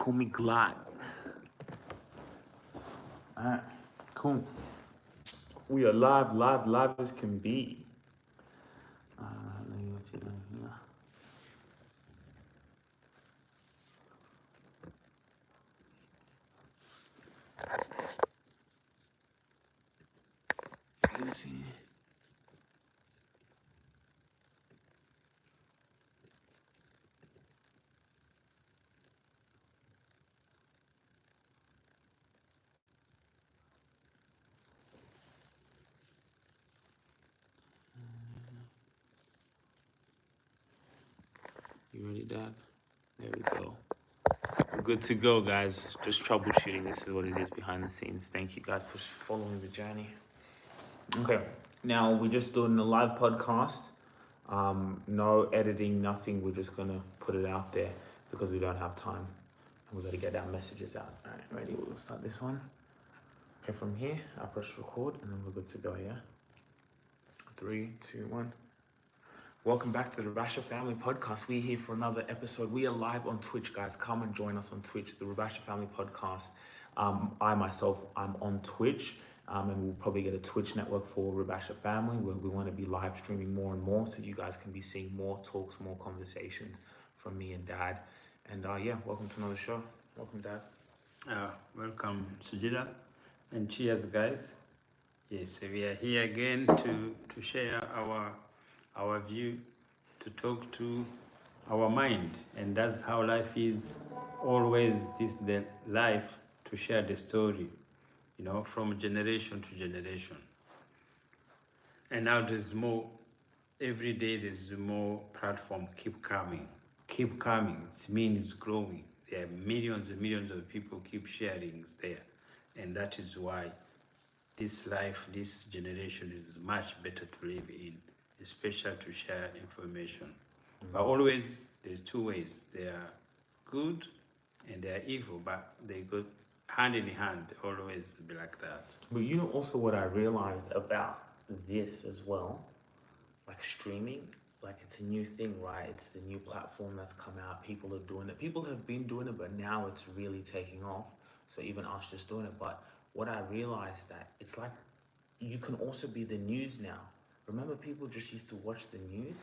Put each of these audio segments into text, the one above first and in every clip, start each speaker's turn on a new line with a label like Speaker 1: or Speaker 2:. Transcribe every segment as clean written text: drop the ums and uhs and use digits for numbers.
Speaker 1: Call me glad. Alright, cool. We are live as can be. Let me what you doing here. Easy. You ready, Dad? There we go. We're good to go, guys. Just troubleshooting. This is what it is behind the scenes. Thank you guys for following the journey. Okay, now we're just doing a live podcast. No editing, nothing. We're just gonna put it out there because we don't have time. And we gotta get our messages out. All right, ready? We'll start this one. Okay, from here, I press record and then we're good to go, yeah? 3, 2, 1. Welcome back to the Rubasha Family Podcast. We're here for another episode. We are live on Twitch, guys. Come and join us on Twitch, the Rubasha Family Podcast. I'm on Twitch, and we'll probably get a Twitch network for Rubasha Family where we want to be live streaming more and more so you guys can be seeing more talks, more conversations from me and Dad. And yeah, welcome to another show. Welcome, Dad.
Speaker 2: Welcome, Sugira, and cheers, guys. Yes, we are here again to share our view, to talk to our mind, and that's how life is. Always this the life to share the story, from generation to generation. And now there's more. Every day there's more platform. Keep coming. It means growing. There are millions and millions of people keep sharing there, and that is why this life, this generation is much better to live in, especially to share information. But always, there's two ways. They are good and they are evil, but they go hand in hand, always be like that.
Speaker 1: But you know also what I realized about this as well, like streaming, like it's a new thing, right? It's the new platform that's come out. People are doing it. People have been doing it, but now it's really taking off. So even us just doing it. But what I realized that it's like you can also be the news now. Remember people just used to watch the news?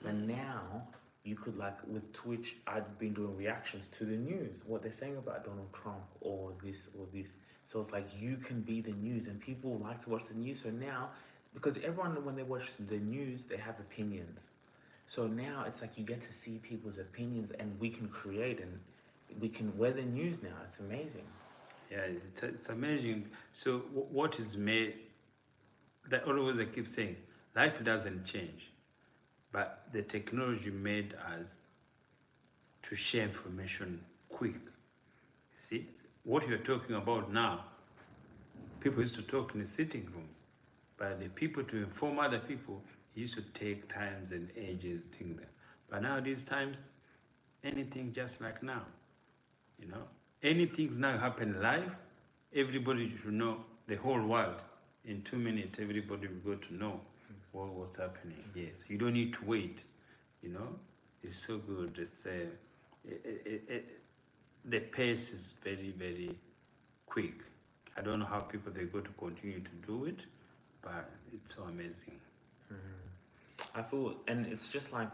Speaker 1: And now you could, like with Twitch, I've been doing reactions to the news, what they're saying about Donald Trump or this or this. So it's like you can be the news and people like to watch the news. So now, because everyone, when they watch the news, they have opinions. So now it's like you get to see people's opinions and we can create and we're the news now. It's amazing.
Speaker 2: Yeah, it's amazing. So what is made, that always I keep saying, life doesn't change, but the technology made us to share information quick. See, what you're talking about now, people used to talk in the sitting rooms, but the people to inform other people used to take times and ages, things there. But now these times, anything just like now, anything's now happen live. Everybody should know, the whole world. In 2 minutes, everybody will go to know what's happening. Yes, you don't need to wait. It's so good. It's the pace is very, very quick. I don't know how people they're going to continue to do it, but it's so amazing.
Speaker 1: I feel, and it's just like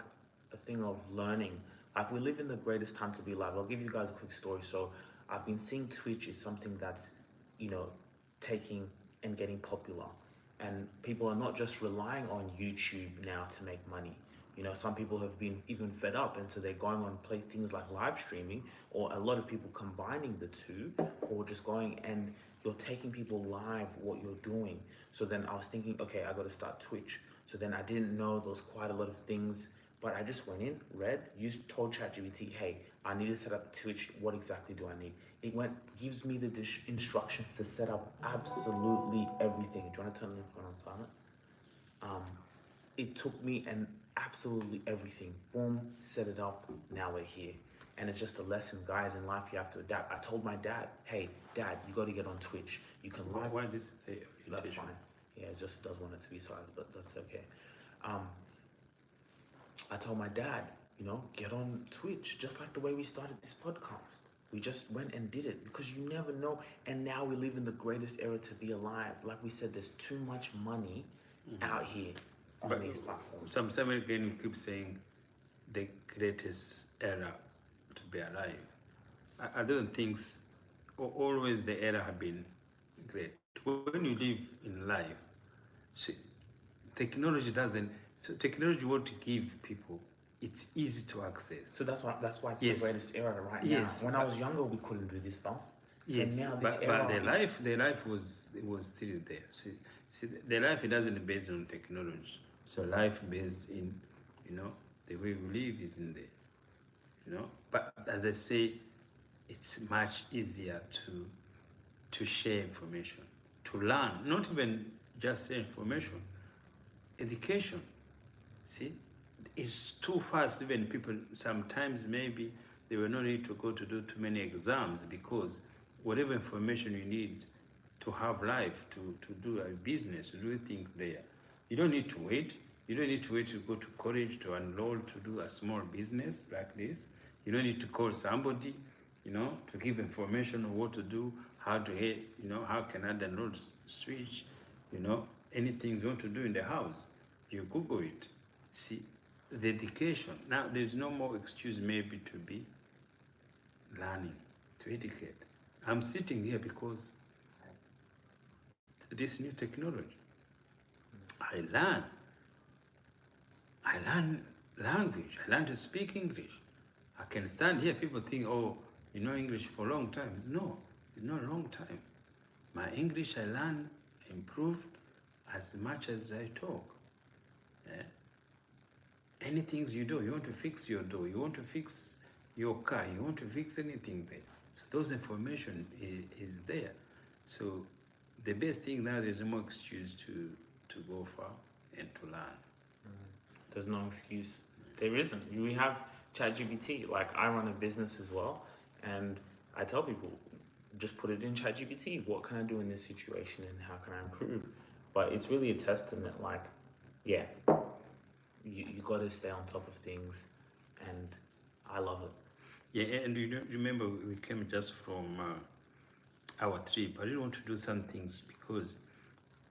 Speaker 1: a thing of learning. Like we live in the greatest time to be alive. I'll give you guys a quick story. So I've been seeing Twitch is something that's, taking and getting popular. And people are not just relying on YouTube now to make money. Some people have been even fed up, and so they're going on play things like live streaming, or a lot of people combining the two, or just going and you're taking people live what you're doing. So then I was thinking, okay, I got to start Twitch. So then I didn't know there was quite a lot of things, but I just went in, told ChatGPT, hey, I need to set up Twitch. What exactly do I need? It gives me the instructions to set up absolutely everything. Do you want to turn your phone on silent? It took me and absolutely everything. Boom, set it up. Now we're here. And it's just a lesson, guys, in life you have to adapt. I told my dad, hey, Dad, you got to get on Twitch. You can live.
Speaker 2: Why does it say?
Speaker 1: That's fine. Yeah, it just does want it to be silent, but that's okay. I told my dad, get on Twitch, just like the way we started this podcast. We just went and did it because you never know. And now we live in the greatest era to be alive. Like we said, there's too much money out here on
Speaker 2: But
Speaker 1: these platforms.
Speaker 2: sometimes again, you keep saying the greatest era to be alive. I don't think always the era have been great. When you live in life, see, technology doesn't. So technology what to give people, it's easy to access.
Speaker 1: So that's why it's
Speaker 2: Yes.
Speaker 1: the greatest era right
Speaker 2: Yes,
Speaker 1: now. When I was younger, we couldn't do this stuff. So
Speaker 2: Yes,
Speaker 1: now this
Speaker 2: but
Speaker 1: era
Speaker 2: the life was still there. See, the life it doesn't based on technology. So life based in, you know, the way we live is in there, you know. But as I say, it's much easier to share information, to learn, not even just share information, education. See, it's too fast. Even people sometimes maybe they will not need to go to do too many exams because whatever information you need to have life, to do a business, to do things there, you don't need to wait. You don't need to wait to go to college to enroll to do a small business like this. You don't need to call somebody, you know, to give information on what to do, how to hit, you know, how can I download switch, you know, anything you want to do in the house. You Google it. See, the education. Now, there's no more excuse maybe to be learning, to educate. I'm sitting here because this new technology. I learn. I learn language. I learn to speak English. I can stand here. People think, oh, you know English for a long time. No, it's not a long time. My English I learned, improved as much as I talk. Eh? Anything you do, you want to fix your door, you want to fix your car, you want to fix anything there. So those information is there. So the best thing now, there's no more excuse to go far and to learn.
Speaker 1: There's no excuse. There isn't. We have ChatGPT. Like I run a business as well, and I tell people, just put it in ChatGPT. What can I do in this situation, and how can I improve? But it's really a testament. Like, yeah, you got to stay on top of things, and I love it.
Speaker 2: Yeah, and you don't remember we came just from our trip. I didn't want to do some things because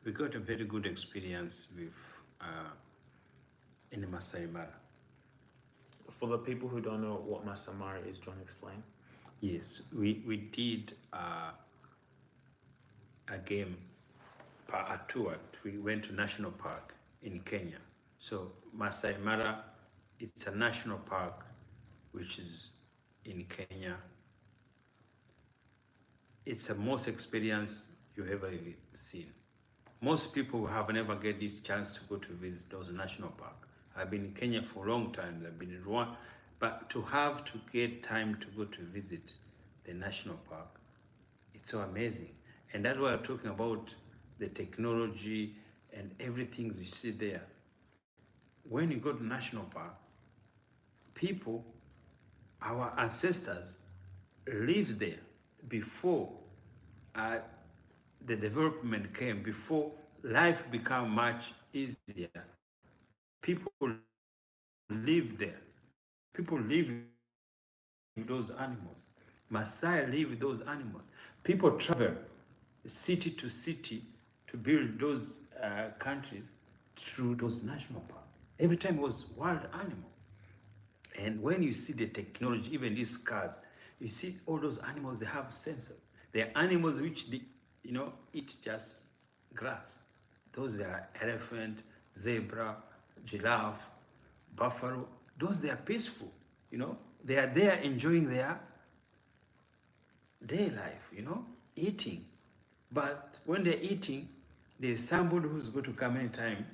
Speaker 2: we got a very good experience with in Masai Mara.
Speaker 1: For the people who don't know what Masamari is, John, explain.
Speaker 2: Yes, we did a game, a tour. We went to national park in Kenya. So Masai Mara, it's a national park which is in Kenya. It's the most experience you ever seen. Most people have never get this chance to go to visit those national parks. I've been in Kenya for a long time. I've been in Rwanda, but to have to get time to go to visit the national park, it's so amazing. And that's why I'm talking about the technology and everything you see there. When you go to national park, people, our ancestors, lived there before the development came, before life became much easier. People live there. People live with those animals. Maasai live with those animals. People travel city to city to build those countries through those national parks. Every time it was wild animal. And when you see the technology, even these cars, you see all those animals, they have sensors. They are animals which, eat just grass. Those are elephant, zebra, giraffe, buffalo. Those, they are peaceful, They are there enjoying their day life, eating. But when they're eating, there's somebody who's going to come anytime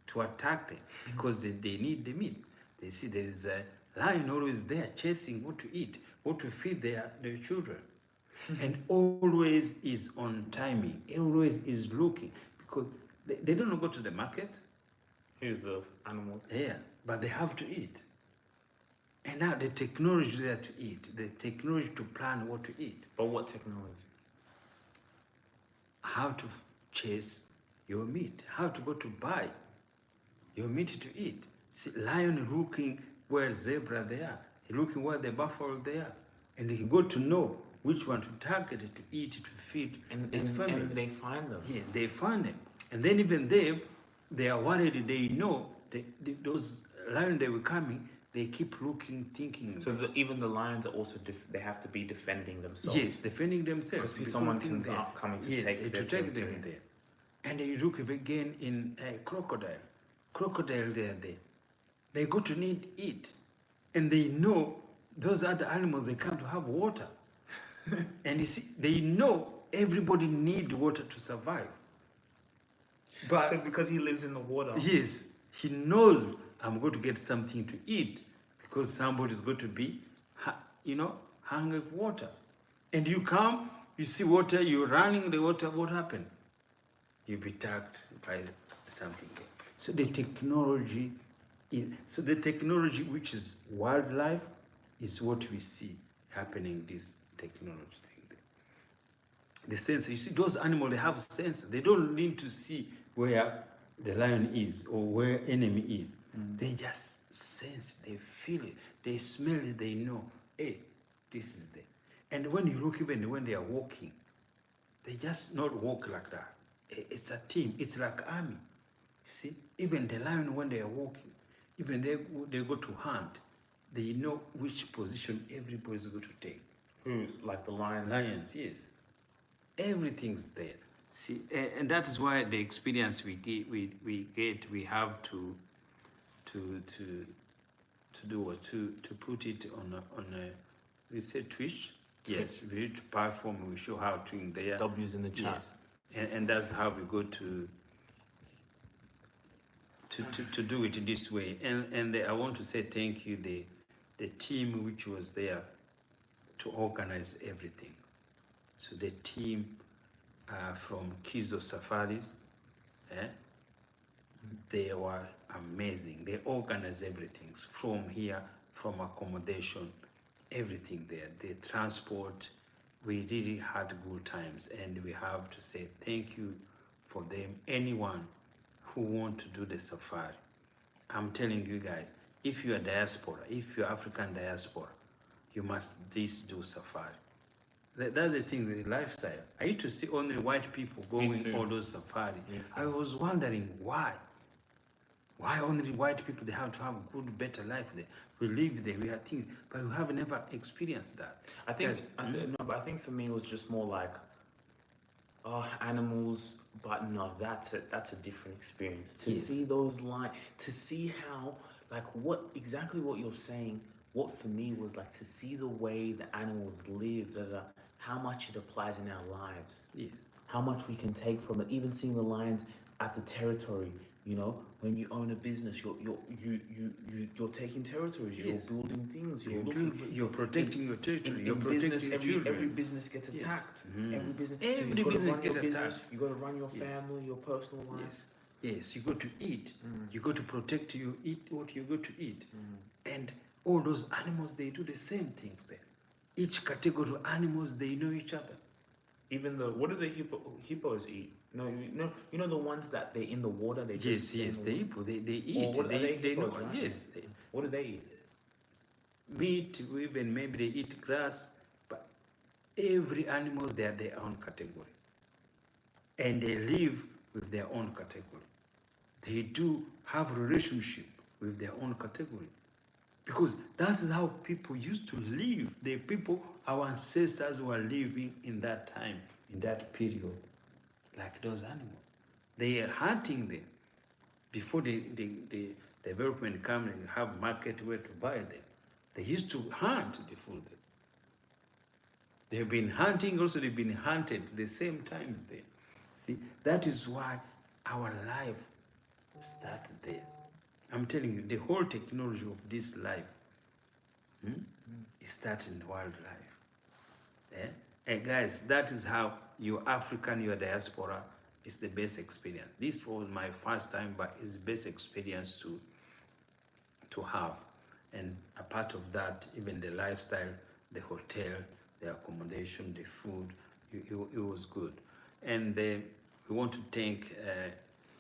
Speaker 2: to attack them because they need the meat. They see there is a lion always there chasing what to eat, what to feed their children. And always is on timing, always is looking because they don't go to the market.
Speaker 1: Here's the animals.
Speaker 2: Yeah, but they have to eat. And now the technology is there to eat, the technology to plan what to eat.
Speaker 1: But what technology?
Speaker 2: How to chase your meat, how to go to buy your meat to eat. See, lion looking where zebra they are, looking where the buffalo they are. and he got to know which one to target, to eat, to feed his family.
Speaker 1: And they find them.
Speaker 2: Yeah, they find them, and then even they are worried. They know those lions they were coming. They keep looking, thinking.
Speaker 1: So even the lions are also they have to be defending themselves.
Speaker 2: Yes, defending themselves.
Speaker 1: Because someone can coming to take
Speaker 2: them there. And you look again in a crocodile. Crocodile, they are there. They go to need eat, and they know those other animals they come to have water. And you see, they know everybody need water to survive. But
Speaker 1: so because he lives in the water.
Speaker 2: Yes, he knows I'm going to get something to eat because somebody is going to be, hungry for water. And you come, you see water, you're running the water. What happened? You'll be tagged by something. So the technology, which is wildlife, is what we see happening. This technology thing. The sense, you see, those animals, they have a sense. They don't need to see where the lion is or where enemy is. They just sense, they feel it, they smell it, they know, hey, this is there. And when you look, even when they are walking, they just not walk like that. It's a team, it's like army. See, even the lion, when they are walking, even they go to hunt, they know which position everybody's going to take.
Speaker 1: Like the lions?
Speaker 2: Lions, yes. Everything's there. See, and that is why the experience we have to do what to put it on a we say Twitch. Yes, we need to platform. We show how to in there.
Speaker 1: W's in the chat.
Speaker 2: Yes. And that's how we go to do it this way. And I want to say thank you the team which was there to organize everything. So the team from Kizo Safaris, they were amazing. They organized everything from here, from accommodation, everything there. The transport, we really had good times, and we have to say thank you for them. Anyone who want to do the safari, I'm telling you guys, if you are diaspora, if you're African diaspora, you must do safari. That's the thing, the lifestyle. I used to see only white people going all those safari. I was wondering why. Why only white people, they have to have a good, better life there. We live there, we have things, but we have never experienced that.
Speaker 1: I think for me it was just more like, animals, but no, that's a different experience. To see those lines, to see how, like exactly what you're saying, what for me was like to see the way the animals live, how much it applies in our lives.
Speaker 2: Yes.
Speaker 1: How much we can take from it, even seeing the lions at the territory. When you own a business, you're taking territories. You're building things.
Speaker 2: You're protecting your territory. You're
Speaker 1: protecting
Speaker 2: business,
Speaker 1: every business gets attacked. Every business.
Speaker 2: Every business gets attacked.
Speaker 1: You got to run your family, your personal life.
Speaker 2: Yes. You got to eat. You got to protect. You eat what you got to eat. And all those animals, they do the same things there. Each category of animals, they know each other.
Speaker 1: Even what do the hippos eat? No, you know the ones that they're in the water. They just
Speaker 2: the hippo. They eat.
Speaker 1: Or what
Speaker 2: they
Speaker 1: hippos,
Speaker 2: know.
Speaker 1: Right?
Speaker 2: Yes.
Speaker 1: What do they eat?
Speaker 2: Meat. Even maybe they eat grass. But every animal, they are their own category, and they live with their own category. They do have a relationship with their own category, because that is how people used to live. The people, our ancestors, were living in that time, in that period, like those animals. They are hunting them before the development come and have market where to buy them. They used to hunt the food. They've been hunting, also they've been hunted the same times there. See, that is why our life started there. I'm telling you, the whole technology of this life is starting in wildlife. And guys, that is how you're African, you're diaspora, it's the best experience. This was my first time, but it's the best experience to have. And a part of that, even the lifestyle, the hotel, the accommodation, the food, it was good. And we want to thank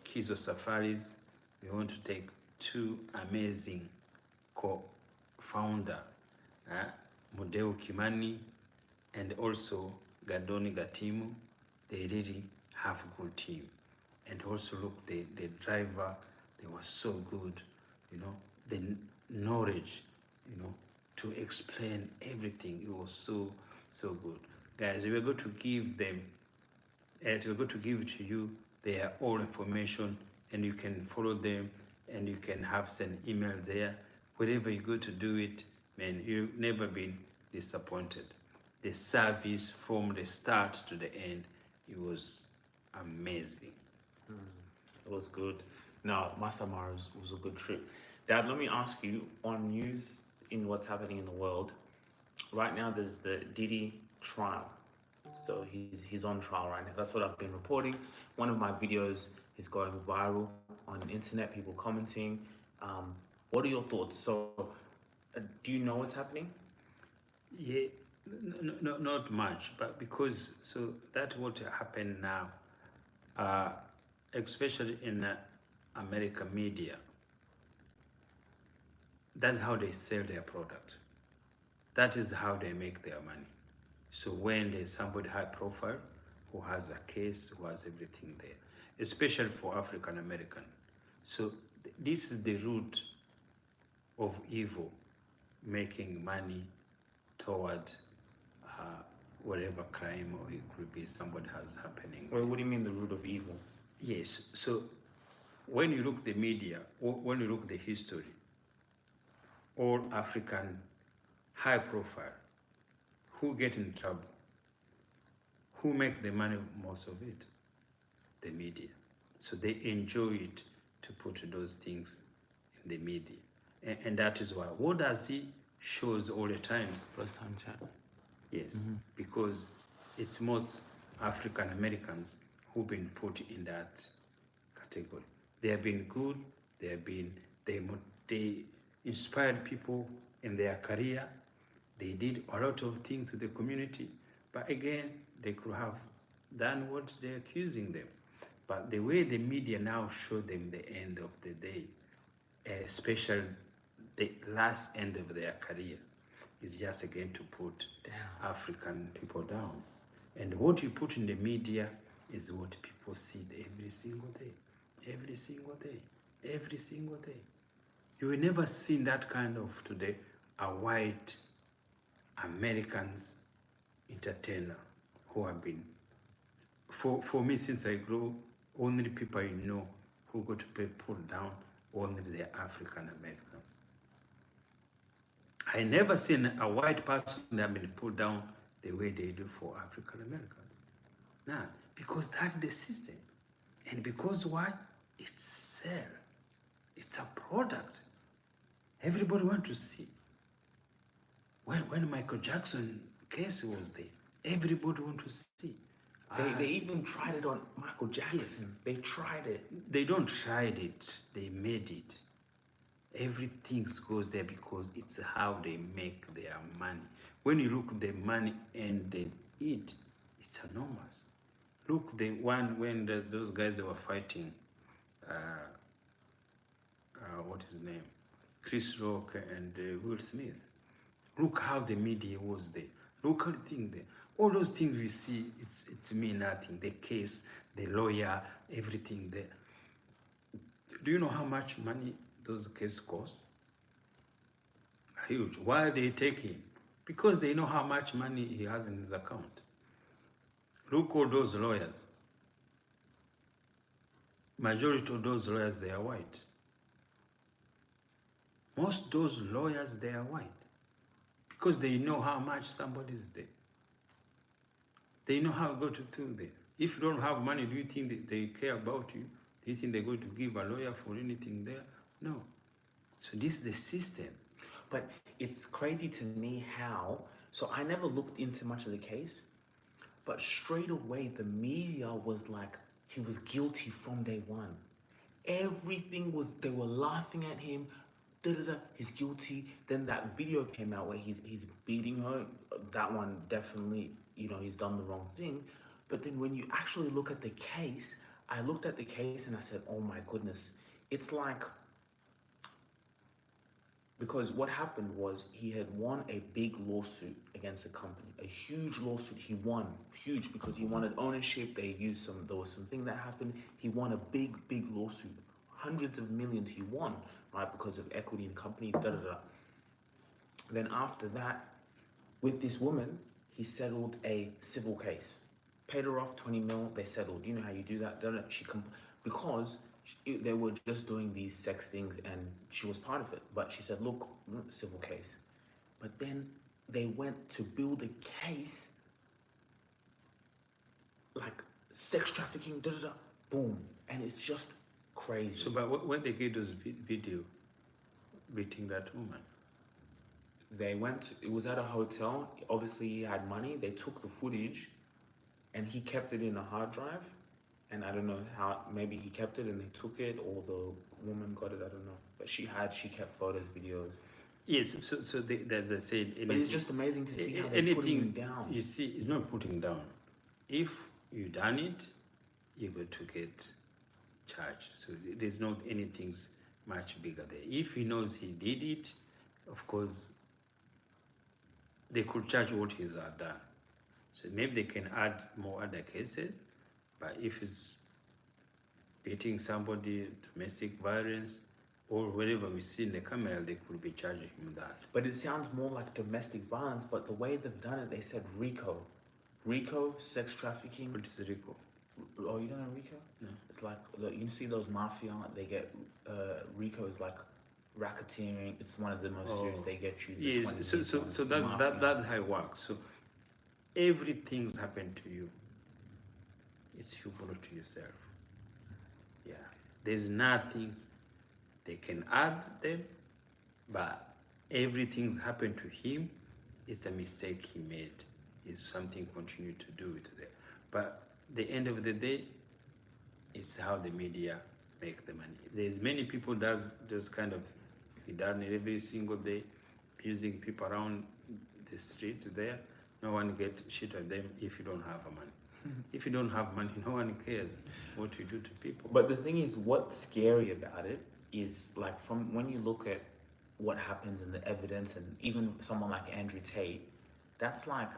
Speaker 2: Kizo Safaris. We want to thank two amazing co-founder, Mudeu Kimani, and also Gadoni Gatimu. They really have a good team. And also look, the driver, they were so good, you know, the knowledge, you know, to explain everything. It was so good. Guys, we're going to give them, we're going to give to you their all information, and you can follow them, and you can have send email there. Wherever you go to do it, man, you've never been disappointed. The service from the start to the end, it was amazing.
Speaker 1: It was good. No, Masamara was a good trip. Dad, let me ask you on news in what's happening in the world. Right now, there's the Diddy trial. So he's on trial right now. That's what I've been reporting. One of my videos is going viral on the internet. People commenting. What are your thoughts? So, do you know what's happening?
Speaker 2: Yeah, not much, but because so that what happened now, uh, especially in American media, that's how they sell their product. That is how they make their money. So when there's somebody high profile who has a case, who has everything there, especially for African American. So this is the root of evil, making money toward whatever crime or it could be somebody has happening.
Speaker 1: Well, what do you mean the root of evil?
Speaker 2: Yes. So when you look the media, or when you look the history, all African high profile, who get in trouble, who make the money most of it? The media. So they enjoy it to put those things in the media. And that is why. What does he shows all the times?
Speaker 1: First time chat.
Speaker 2: Yes, because it's most African Americans who've been put in that category. They have been good. They inspired people in their career. They did a lot of things to the community. But again, they could have done what they're accusing them. But the way the media now show them the end of the day, especially the last end of their career, is just again to put African people down. And what you put in the media is what people see every single day, every single day, every single day. You will never see that kind of today a white Americans entertainer who have been, for me since I grew, only people I know who got to be pulled down, only the African Americans. I never seen a white person that have been put down the way they do for African Americans. Nah, because that's the system. And because why? It's sell. It's a product. Everybody want to see. When Michael Jackson case was there, everybody want to see.
Speaker 1: They even tried it on Michael Jackson.
Speaker 2: Yes.
Speaker 1: They tried it.
Speaker 2: They don't tried it, they made it. Everything goes there because it's how they make their money. When you look at the money and they eat, it's enormous. Look, the one when those guys they were fighting, what is his name? Chris Rock and Will Smith. Look how the media was there. Look at the thing there. All those things we see, it's mean nothing. The case, the lawyer, everything there. Do you know how much money those cases cost? Huge. Why they take him? Because they know how much money he has in his account. Look all those lawyers. Majority of those lawyers, they are white. Most of those lawyers, they are white. Because they know how much somebody is there. They know how to go to there. If you don't have money, do you think they care about you? Do you think they're going to give a lawyer for anything there? No. So this is the system.
Speaker 1: But it's crazy to me how, so I never looked into much of the case, but straight away the media was like, he was guilty from day one. Everything was, they were laughing at him, he's guilty. Then that video came out where he's beating her. That one definitely, he's done the wrong thing. But then when you actually look at the case, I looked at the case and I said, oh my goodness, it's like Because what happened was he had won a big lawsuit against a company, a huge lawsuit. He won huge because he wanted ownership. There was something that happened. He won a big lawsuit, hundreds of millions. He won, right, because of equity in company. Da da da. Then after that, with this woman, he settled a civil case, paid her off 20 mil. They settled. You know how you do that? Da da. Because they were just doing these sex things and she was part of it. But she said, look, civil case. But then they went to build a case like sex trafficking, da da da, boom. And it's just crazy.
Speaker 2: So, but when they get those video beating that woman,
Speaker 1: They went, it was at a hotel. Obviously, he had money. They took the footage and he kept it in a hard drive. And I don't know how, maybe he kept it and they took it, or the woman got it, I don't know. But she kept photos, videos.
Speaker 2: yes. So as I said,
Speaker 1: But it's just amazing to see how they're putting him down.
Speaker 2: You see, it's not putting down. If you done it, you're going to get charged. So there's not anything much bigger there. If he knows he did it, of course, they could charge what he's done. So maybe they can add more other cases, but if it's beating somebody, domestic violence, or wherever we see in the camera, they could be charging him that.
Speaker 1: But it sounds more like domestic violence, but the way they've done it, they said RICO. RICO, sex trafficking.
Speaker 2: What is RICO?
Speaker 1: Oh, you don't know RICO?
Speaker 2: No.
Speaker 1: It's like, you see those mafia, they get, RICO is like racketeering. It's one of the most serious. They get you.
Speaker 2: Yes, so that's how it works. So everything's happened to you. It's you brought to yourself. Yeah. There's nothing they can add them, but everything's happened to him. It's a mistake he made. It's something continue to do with it. But the end of the day, it's how the media make the money. There's many people does those kind of, he done it every single day, using people around the street there. No one get shit at them if you don't have money. If you don't have money, no one cares what you do to people.
Speaker 1: But the thing is, what's scary about it is, like, from when you look at what happens in the evidence, and even someone like Andrew Tate, that's like,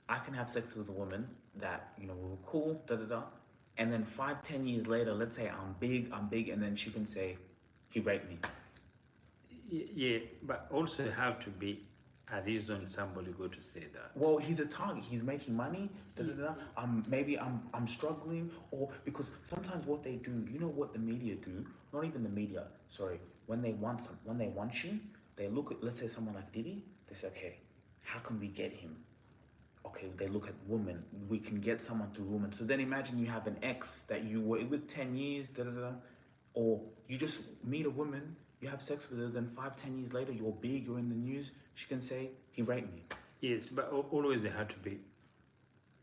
Speaker 1: I can have sex with a woman that, we were cool, da da da, and then 5-10 years later, let's say I'm big, and then she can say, he raped me.
Speaker 2: Yeah, but also have to be a reason somebody go to say that.
Speaker 1: Well, he's a target. He's making money. Da, da, da. Maybe I'm struggling, or because sometimes what they do, you know what the media do? Not even the media. Sorry, when they want you, they look at, let's say someone like Diddy. They say, okay, how can we get him? Okay, they look at women. We can get someone through women. So then imagine you have an ex that you were with 10 years, da da da, or you just meet a woman. You have sex with her, then 5-10 years later, you're big, you're in the news, she can say, he raped me.
Speaker 2: Yes, but always they had to be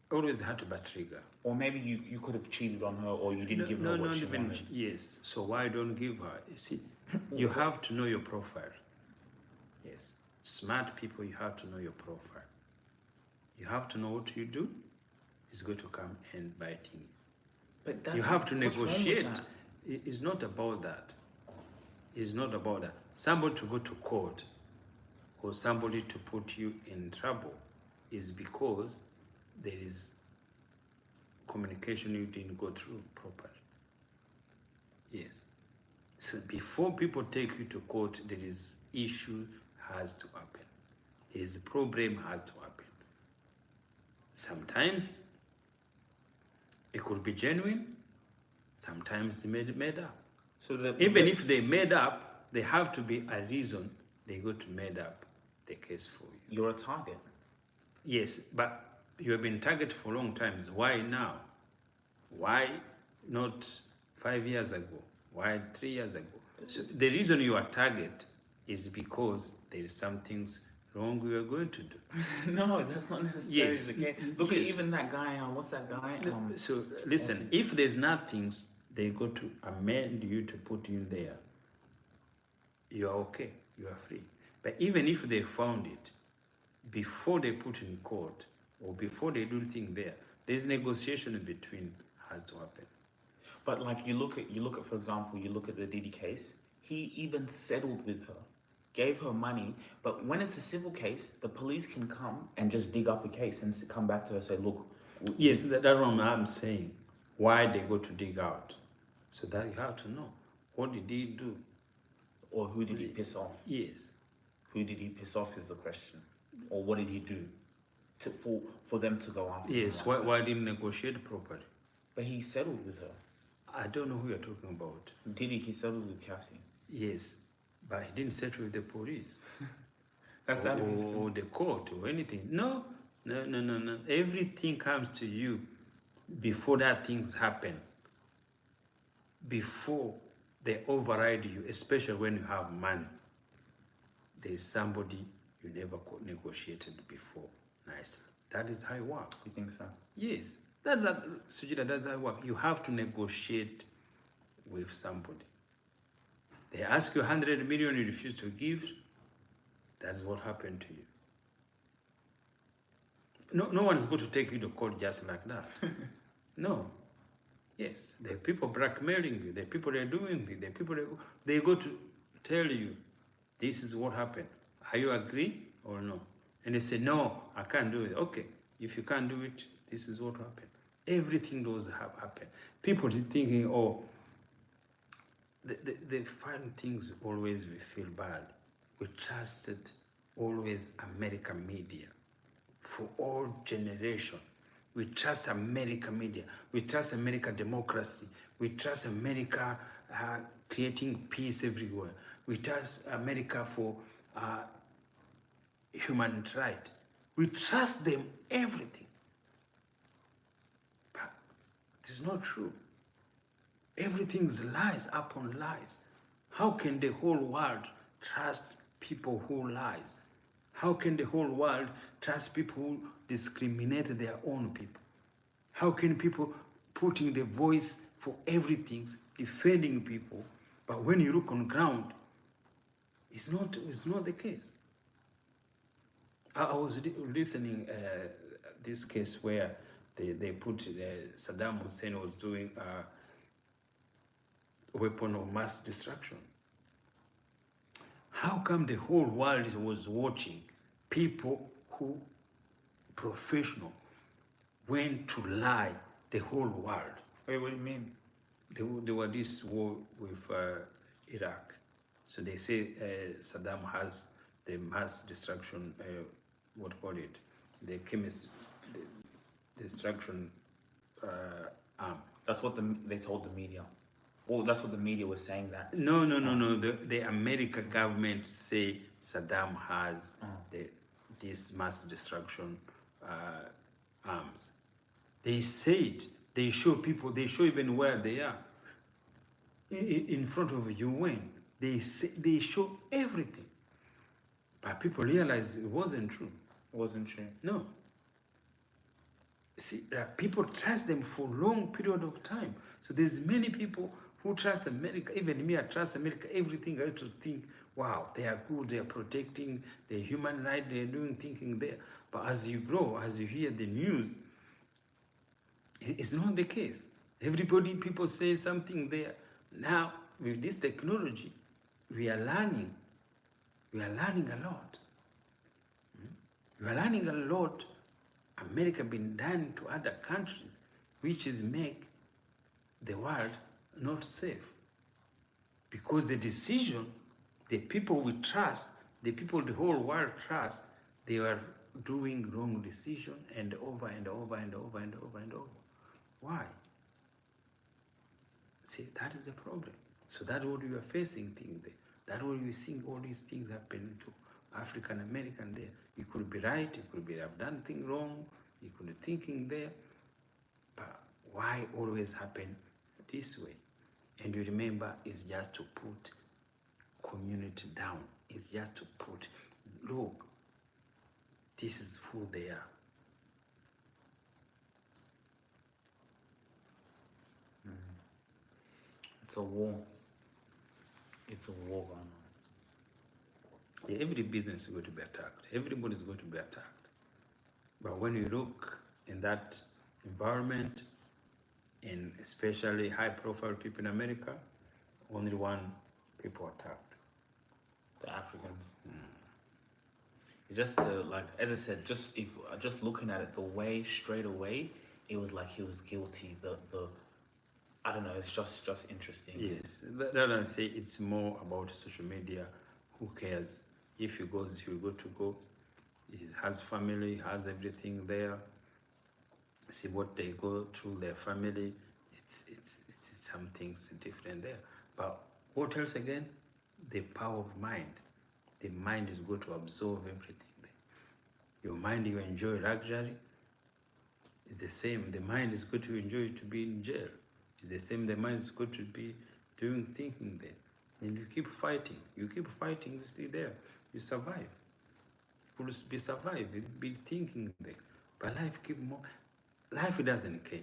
Speaker 2: trigger.
Speaker 1: Or maybe you could have cheated on her, or you didn't give her what she wanted.
Speaker 2: Yes, so why don't give her? You see, you have to know your profile. Yes, smart people, you have to know your profile. You have to know what you do is going to come and bite you. But you have to negotiate. It's not about that. It's not about that. Somebody to go to court or somebody to put you in trouble is because there is communication you didn't go through properly. Yes. So before people take you to court, there is issue has to happen. There is a problem has to happen. Sometimes it could be genuine. Sometimes they made up. So even if they made up, there have to be a reason they go to made up the case for you.
Speaker 1: You're a target.
Speaker 2: Yes, but you have been targeted for a long time. Why now? Why not 5 years ago? Why 3 years ago? So the reason you are target is because there is some things wrong we are going to do.
Speaker 1: No, that's not necessarily the case. Look at even that guy, what's that guy?
Speaker 2: So listen, if there's nothing, they go to amend you to put you in there. You are okay, you are free. But even if they found it, before they put in court, or before they do thing there's negotiation in between has to happen.
Speaker 1: But like you look at, for example, you look at the Diddy case, he even settled with her. gave her money, but when it's a civil case, the police can come and just dig up a case and come back to her and say, look,
Speaker 2: Yes, that's what I'm saying. Why they go to dig out? So that you have to know. What did he do?
Speaker 1: or who did he piss off?
Speaker 2: Yes.
Speaker 1: Who did he piss off is the question. Or what did he do for them to go after him?
Speaker 2: Yes. Why didn't negotiate properly?
Speaker 1: But he settled with her.
Speaker 2: I don't know who you're talking about.
Speaker 1: Did he? He settled with Cassie.
Speaker 2: Yes, but he didn't settle with the police
Speaker 1: That's out of his
Speaker 2: or the court or anything. No. Everything comes to you before that things happen. Before they override you, especially when you have money. There is somebody you never negotiated before nicely. That is how it works.
Speaker 1: You think so?
Speaker 2: Yes. Sugira, that's how it works. You have to negotiate with somebody. They ask you 100 million, you refuse to give. That's what happened to you. No one is going to take you to court just like that. No. Yes, the people blackmailing you, the people they're doing it, the people they go to tell you, this is what happened. Are you agree or no? And they say, no, I can't do it. Okay, if you can't do it, this is what happened. Everything does happen. People thinking, oh, the fun things always we feel bad. We trusted always American media for all generation. We trust American media. We trust American democracy. We trust America creating peace everywhere. We trust America for human rights. We trust them everything. But it's not true. Everything's lies upon lies. How can the whole world trust people who lies? How can the whole world trust people who discriminate their own people? How can people putting the voice for everything, defending people, but when you look on ground, it's not the case. I was listening this case where they put Saddam Hussein was doing weapon of mass destruction. How come the whole world was watching people who professional went to lie the whole world?
Speaker 1: Wait, what do you mean?
Speaker 2: There were this war with Iraq. So they say Saddam has the mass destruction, the chemist destruction arm.
Speaker 1: That's what they told the media. Well, that's what the media was saying that.
Speaker 2: No. The American government say Saddam has this mass destruction arms. They say it. They show people. They show even where they are. In front of you when they show everything, but people realize it wasn't true.
Speaker 1: It wasn't true.
Speaker 2: No. See, people trust them for long period of time. So there's many people who trust America. Even me, I trust America. Everything I used to think, wow, they are good. They are protecting the human rights. They are doing thinking there. But as you grow, as you hear the news, it's not the case. People say something there. Now, with this technology, we are learning. We are learning a lot. We are learning a lot. America been done to other countries, which is make the world not safe. Because the decision, the people we trust, the people the whole world trust, they are doing wrong decision and over and over and over and over and over. Why? See, that is the problem. So that's what we are facing things there. That's what we seeing all these things happening to African American there. You could be right, you could be have done things wrong, you could be thinking there, but why always happen this way? And you remember, it's just to put community down. It's just to put, look, this is who they are.
Speaker 1: It's a war. It's a war going on.
Speaker 2: Yeah, every business is going to be attacked. Everybody is going to be attacked. But when you look in that environment, and especially high-profile people in America, only one people attacked.
Speaker 1: to Africans. It's just to, like, as I said, just looking at it, the way straight away, it was like he was guilty. The I don't know. It's just interesting.
Speaker 2: Yes, that I say it's more about social media. Who cares? If he goes, he will go to go. He has family, has everything there. See what they go through their family. It's some things different there. But what else again? The power of mind. The mind is going to absorb everything there. Your mind, you enjoy luxury. It's the same. The mind is going to enjoy to be in jail. It's the same. The mind is going to be doing thinking there. And you keep fighting. You keep fighting. You see there. You survive. You will be survive. You be thinking there. But life keep more. Life doesn't care.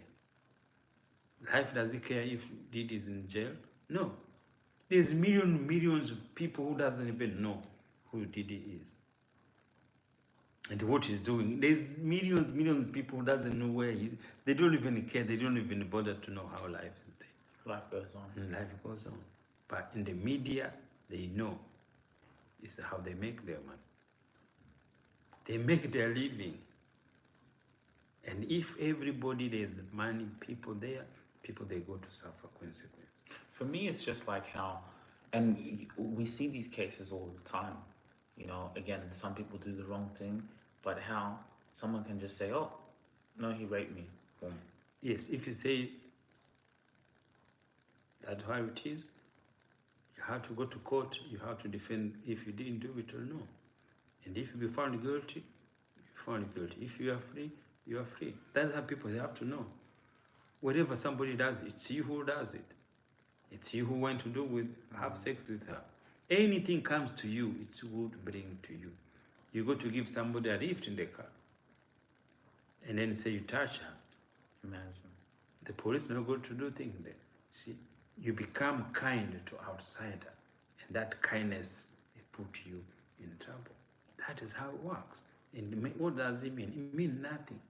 Speaker 2: Life doesn't care if Didi is in jail. No. There's millions of people who doesn't even know who Didi is and what he's doing. There's millions of people who doesn't know where he. They don't even care. They don't even bother to know how life is there.
Speaker 1: Life goes on.
Speaker 2: And life goes on. But in the media, they know. It's how they make their money. They make their living. And if everybody there's money, people there, people they go to suffer consequences.
Speaker 1: For me, it's just like how, and we see these cases all the time. You know, again, some people do the wrong thing, but how someone can just say, "Oh, no, he raped me." Boom.
Speaker 2: Yes, if you say that's how it is, you have to go to court, you have to defend if you didn't do it or no. And if you be found guilty, you're found guilty. If you are free, you are free. That's how people they have to know. Whatever somebody does, it's you who does it. It's you who went to do with have sex with her. Anything comes to you, it's who to bring to you. You go to give somebody a lift in the car, and then say you touch her.
Speaker 1: Imagine.
Speaker 2: The police not going to do things there. See, you become kind to outsider, and that kindness will put you in trouble. That is how it works. And what does it mean? It means nothing.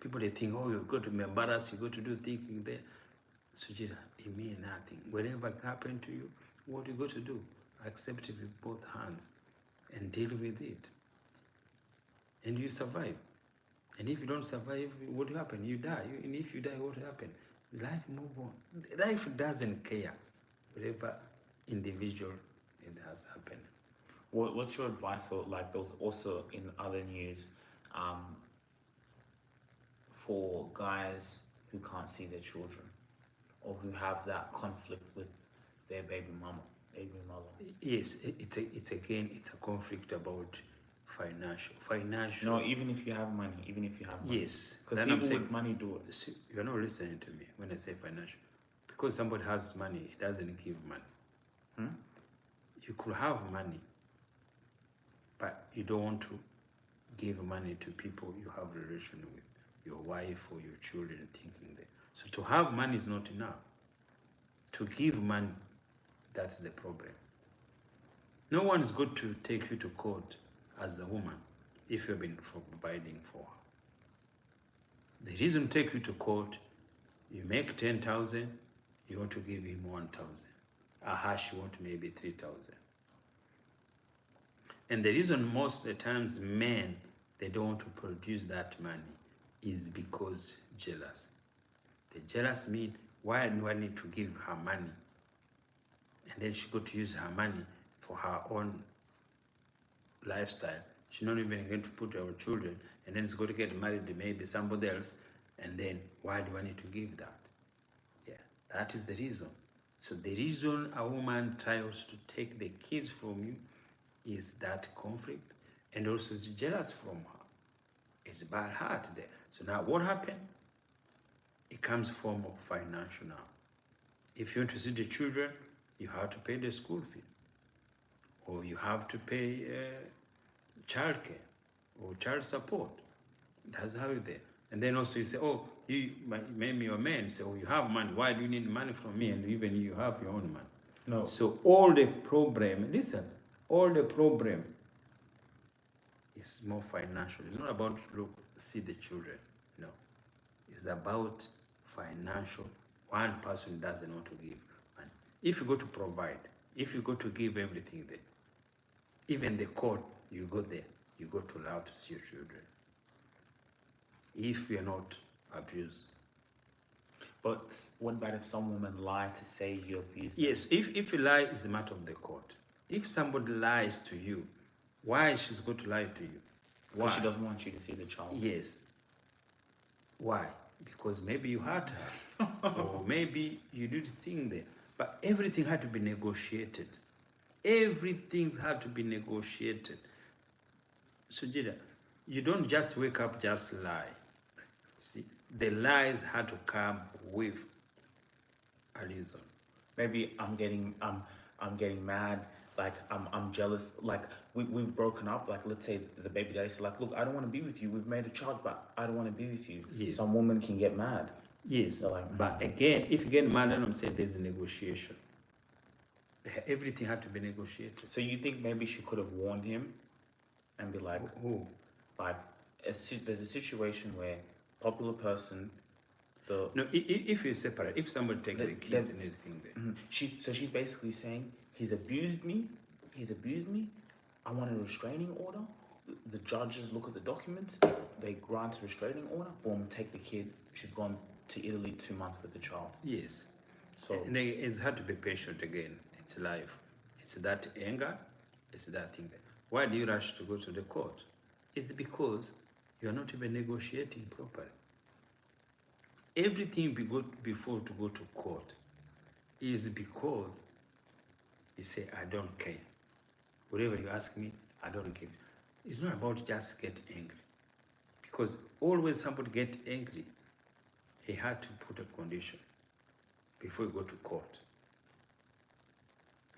Speaker 2: People they think, oh, you go to be embarrassed, you go to do thinking there. Sugira, it means nothing. Whatever happened to you, what you got to do? Accept it with both hands and deal with it. And you survive. And if you don't survive, what will happen? You die. And if you die, what will happen? Life move on. Life doesn't care whatever individual it has happened.
Speaker 1: What's your advice for, like, those also in other news, for guys who can't see their children or who have that conflict with their baby mother?
Speaker 2: Yes, it's a conflict about financial.
Speaker 1: No, even if you have money,
Speaker 2: Yes,
Speaker 1: because people with money do it.
Speaker 2: See, you're not listening to me when I say financial. Because somebody has money, it doesn't give money. You could have money, but you don't want to give money to people you have a relation with, your wife or your children, thinking that. So to have money is not enough. To give money, that's the problem. No one is going to take you to court as a woman if you've been providing for her. The reason to take you to court, you make 10,000, you want to give him 1,000. You want maybe 3,000. And the reason most of the times men, they don't want to produce that money is because jealous. The jealous mean, why do I need to give her money? And then she got to use her money for her own lifestyle. She's not even going to put her children, and then it's going to get married to maybe somebody else, and then why do I need to give that? Yeah, that is the reason. So the reason a woman tries to take the kids from you is that conflict, and also is jealous from her. It's bad heart there. So now what happened? It comes form of financial now. If you want to see the children, you have to pay the school fee, or you have to pay child care or child support. That's how it is. And then also you say, oh, maybe you're a man, say, oh, you have money. Why do you need money from me? And even you have your own money.
Speaker 1: No.
Speaker 2: So all the problem, listen, all the problem is more financial. It's not about see the children. No. It's about financial. One person doesn't want to give money. If you go to provide, If you go to give everything there, even the court, you go there, you go to allow to see your children. If you're not abused.
Speaker 1: But what about if some woman lied to say you abused them?
Speaker 2: Yes, if you lie, it's a matter of the court. If somebody lies to you, why she's going to lie to you?
Speaker 1: Because
Speaker 2: Why?
Speaker 1: she doesn't want you to see the child.
Speaker 2: Yes. Why? Because maybe you hurt her, or maybe you did the thing there. But everything had to be negotiated. Everything had to be negotiated. Sugira, you don't just wake up, just lie. See, the lies had to come with a reason.
Speaker 1: Maybe I'm getting mad, like I'm jealous, like we've broken up, like let's say the baby daddy said, like, look, I don't want to be with you, we've made a child, but I don't want to be with you.
Speaker 2: Yes.
Speaker 1: Some women can get mad.
Speaker 2: Yes,
Speaker 1: They're like,
Speaker 2: but again, if you get mad, I'm saying there's a negotiation. Everything had to be negotiated.
Speaker 1: so you think maybe she could have warned him and be like,
Speaker 2: Who?
Speaker 1: like there's a situation where popular person, the
Speaker 2: No, if you separate, if somebody takes the kids and everything there.
Speaker 1: so she's basically saying he's abused me, I want a restraining order. The judges look at the documents, they grant a restraining order, boom, take the kid. She's gone to Italy 2 months with the child.
Speaker 2: Yes.
Speaker 1: So
Speaker 2: And it's hard to be patient again. It's life. It's that anger, it's that thing there. Why do you rush to go to the court? It's because you're not even negotiating properly. Everything before to go to court is because you say, I don't care. Whatever you ask me, I don't give. It's not about just get angry. Because always somebody get angry, he had to put a condition before you go to court.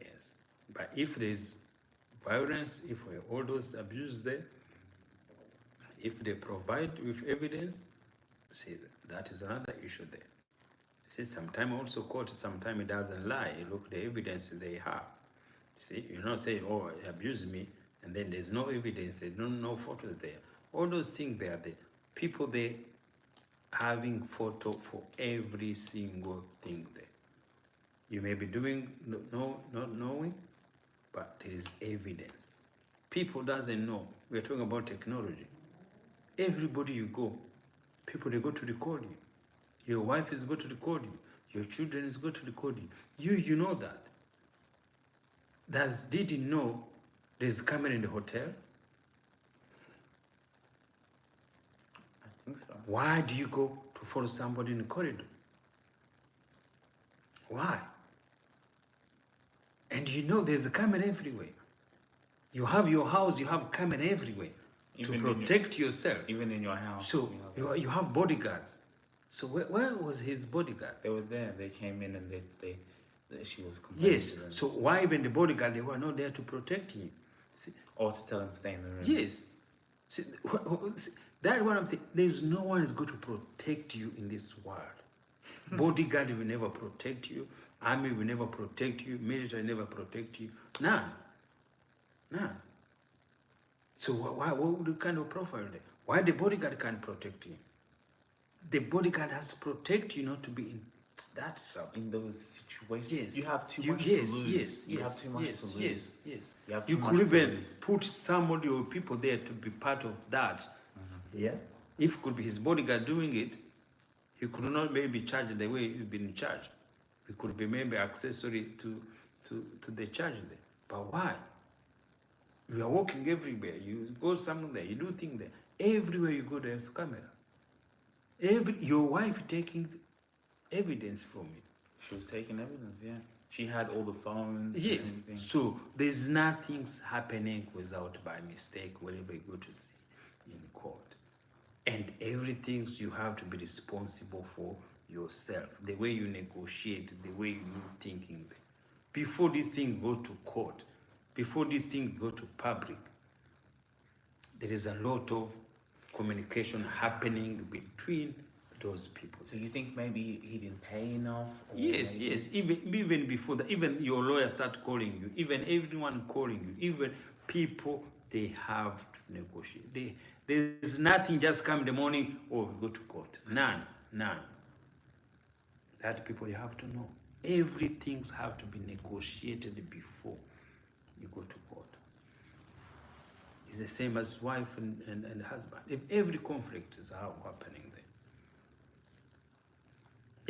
Speaker 2: Yes. But if there's violence, if all those abuse there, if they provide with evidence, see, that is another issue there. See, sometimes also court, sometimes it doesn't lie. Look, the evidence they have. See, you not say, oh, he abused me, and then there's no evidence, there's no photos there. All those things they are there. People, they having photo for every single thing there. You may be doing, not knowing, but there is evidence. People doesn't know. We're talking about technology. Everybody you go, people, they go to record you. Your wife is going to record you. Your children is going to record you. You know that. Did you know there's camera in the hotel?
Speaker 1: I think so.
Speaker 2: Why do you go to follow somebody in the corridor? Why? And you know there's a camera everywhere. You have your house, you have camera everywhere
Speaker 1: Even
Speaker 2: to protect yourself.
Speaker 1: Even in your house.
Speaker 2: So you have bodyguards. So where was his bodyguard?
Speaker 1: They were there. They came in and she was complaining.
Speaker 2: Yes.
Speaker 1: To them.
Speaker 2: So why even the bodyguard? They were not there to protect him. See,
Speaker 1: Or to tell him to stay in the room.
Speaker 2: yes. See, that one of the there's no one is going to protect you in this world. Bodyguard will never protect you. Army will never protect you. Military will never protect you. None. So what kind of profile there? Why the bodyguard can't protect you? The bodyguard has to protect you not to be in that trouble.
Speaker 1: In those situations,
Speaker 2: Yes.
Speaker 1: you have too much to lose. You have too much to lose.
Speaker 2: Yes.
Speaker 1: You have
Speaker 2: You
Speaker 1: too
Speaker 2: could
Speaker 1: much to
Speaker 2: even
Speaker 1: lose.
Speaker 2: put somebody or people there to be part of that. Yeah. If it could be his bodyguard doing it, he could not maybe charge the way he's been charged. He could be maybe accessory to the charge there. But why? You are walking everywhere. You go somewhere, you do things there. Everywhere you go, there's camera. Your wife taking evidence from you.
Speaker 1: She was taking evidence, yeah. She had all the phones and
Speaker 2: Yes.
Speaker 1: everything.
Speaker 2: So there's nothing happening without by mistake whenever you go to see in court. And everything you have to be responsible for yourself. The way you negotiate, the way you thinking. Before this thing go to court, before this thing go to public, there is a lot of communication happening between those people.
Speaker 1: So you think maybe he didn't pay enough? Or
Speaker 2: Yes,
Speaker 1: maybe...
Speaker 2: yes. Even before that, even your lawyer start calling you, even everyone calling you, even people, they have to negotiate. There's nothing just come in the morning, oh, we go to court. None. That people you have to know. Everything have to be negotiated before you go to court. It's the same as wife and husband. If every conflict is happening there,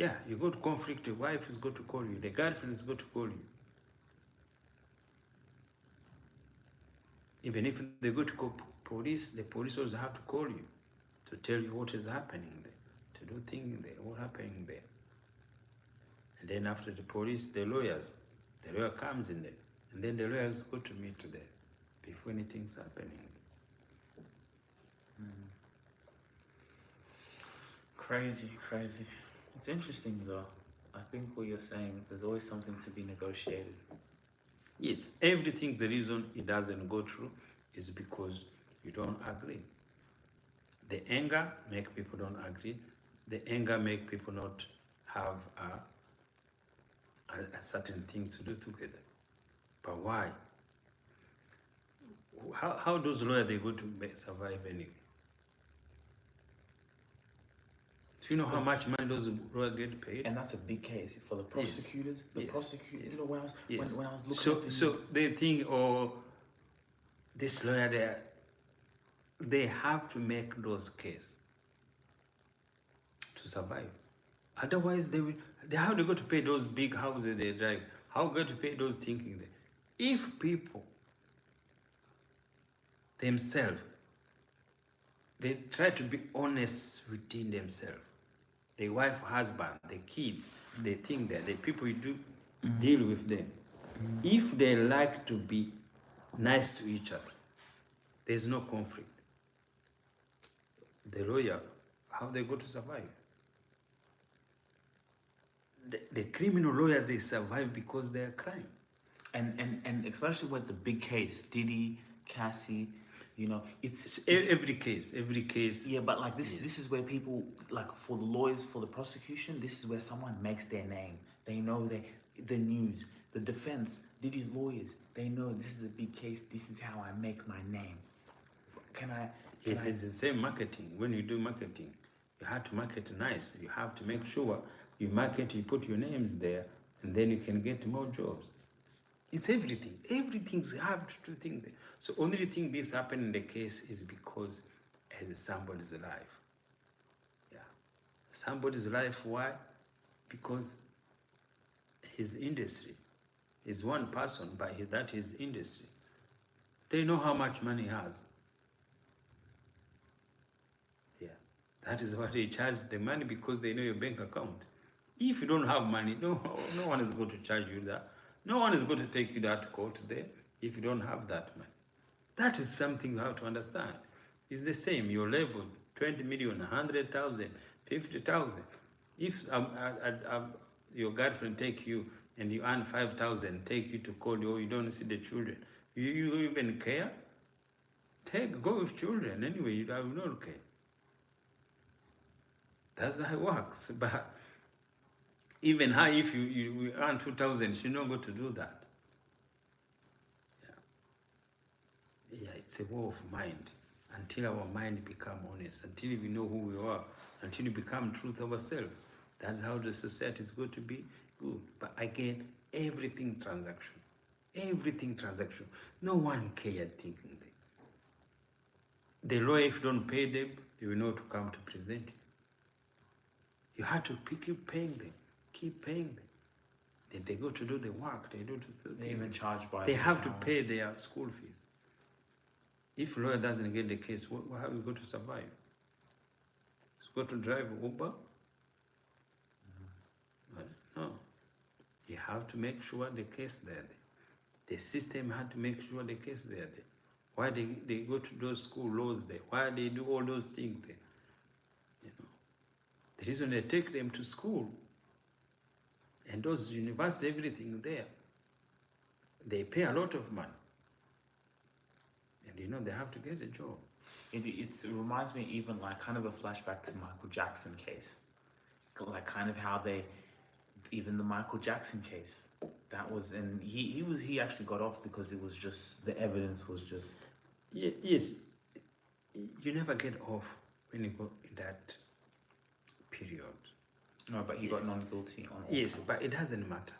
Speaker 2: yeah, you go to conflict, the wife is going to call you, the girlfriend is going to call you. Even if they go to call police, the police also have to call you to tell you what is happening there, to do things there, what happening there. And then after the police, the lawyer comes in there, and then the lawyers go to meet there before anything's happening.
Speaker 1: Crazy, crazy. It's interesting though. I think what you're saying, there's always something to be negotiated.
Speaker 2: Yes, everything, the reason it doesn't go through is because you don't agree. The anger make people don't agree. The anger make people not have a certain thing to do together. But why? How those lawyers they go to survive anyway? Do you know how much money those lawyers get paid?
Speaker 1: And that's a big case for the prosecutors. The
Speaker 2: Yes.
Speaker 1: prosecutors,
Speaker 2: Yes.
Speaker 1: you know, when I was
Speaker 2: Yes.
Speaker 1: when I was looking at the,
Speaker 2: So they think, oh, this lawyer they have to make those cases to survive. Otherwise, how they go to pay those big houses they drive? How go to pay those thinking there? If people themselves they try to be honest within themselves, the wife, husband, the kids, they think that the people you do deal with them. If they like to be nice to each other, there's no conflict. The lawyer, how they go to survive? The criminal lawyers, they survive because they are crime.
Speaker 1: and especially with the big case, Diddy, Cassie, you know, it's
Speaker 2: Every case.
Speaker 1: yeah, but like this
Speaker 2: Yes.
Speaker 1: this is where people, like, for the lawyers, for the prosecution, this is where someone makes their name. They know the news, the defense, Diddy's lawyers, they know this is a big case, this is how I make my name. Can I
Speaker 2: Yes, it's the same marketing. When you do marketing, you have to market nice. You have to make sure you market, you put your names there, and then you can get more jobs. It's everything. Everything's have to do things there. So only thing this happened in the case is because it's somebody's life. Yeah. Somebody's life, why? Because his industry is one person, but that is industry. They know how much money he has. Yeah. That is why they charge the money, because they know your bank account. If you don't have money, no one is going to charge you that. No one is going to take you that court there if you don't have that money. That is something you have to understand. It's the same, your level, 20 million, 100,000, 50,000. If your girlfriend take you and you earn 5,000, take you to court, or you don't see the children, you even care? Go with children anyway, you have no care. That's how it works. But even her, if you earn 2,000, she's not going to do that. Yeah, it's a war of mind. Until our mind become honest, until we know who we are, until we become truth ourselves, that's how the society is going to be good. But again, everything transaction. No one cared thinking that. The lawyer, if you don't pay them, they will not come to present you. You have to keep paying them, keep paying them. Then they go to do the work.
Speaker 1: they even charge by
Speaker 2: They
Speaker 1: the
Speaker 2: have to
Speaker 1: hour.
Speaker 2: pay their school fees. If lawyer doesn't get the case, how are you going to survive? He's got to drive Uber? No. You have to make sure the case there. The system had to make sure the case there. Why they go to those school laws there? Why they do all those things there? You know, the reason they take them to school and those universities, everything there, they pay a lot of money. And you know, they have to get a job.
Speaker 1: It reminds me even like kind of a flashback to Michael Jackson case, like kind of how even the Michael Jackson case, that was, and he actually got off because it was just, the evidence was just,
Speaker 2: Yes, you never get off when you go in that period.
Speaker 1: No, but he got
Speaker 2: Yes.
Speaker 1: non-guilty on all
Speaker 2: Yes,
Speaker 1: counts.
Speaker 2: but it doesn't matter.